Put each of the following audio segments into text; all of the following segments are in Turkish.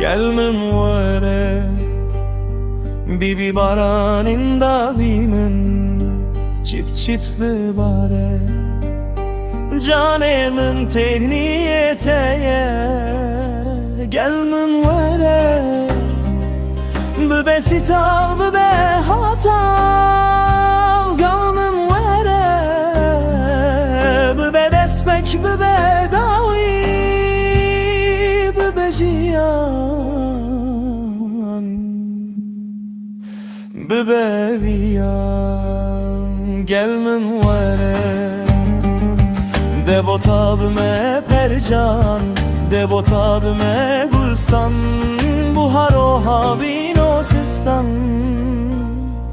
گل من وره بی بی بارانın davimin çip çip bibare canımın tehniyeteye gel min vere bibe sital bibe hatal gel min vere bibe despek bibe davi bibe jiyan bibe viyan gel min vere Debo tabime percan, debo tabime gulstan Buhar o habin o sistan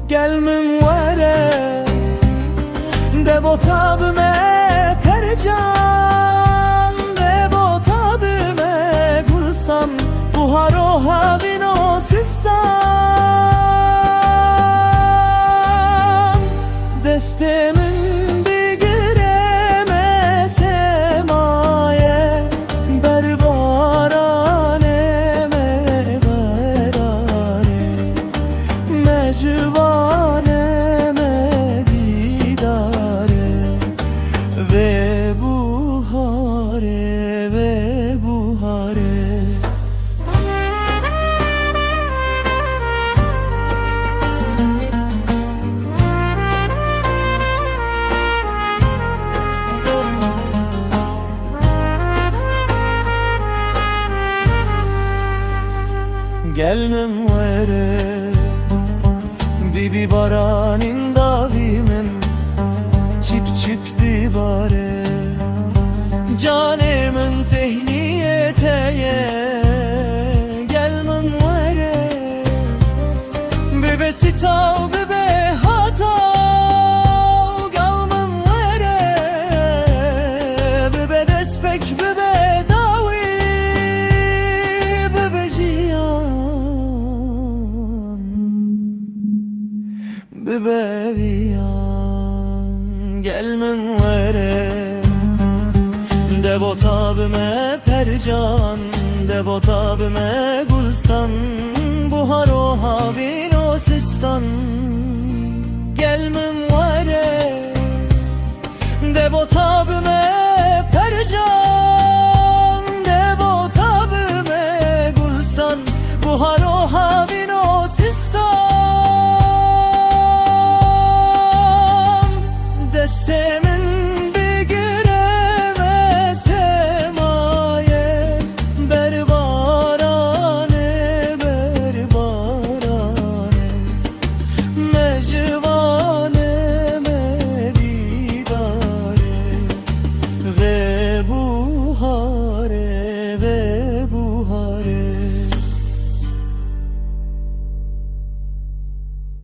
Gel min vere Debo tabime percan, debo tabime gulstan Buhar o habin o sistan Destemin Gel min vere Bibi baranin davimin Çip çip bibare Canımın tehniyeteye Gel min vere Bibe sitav bibe hatav Gel min vere Bibe despek bibe davi Bibe jiyan Bibeviyan gel min vere Debo tabime percan Debo tabime gulstan Buhar o habin o sistan Gel min vere Debo tabime percan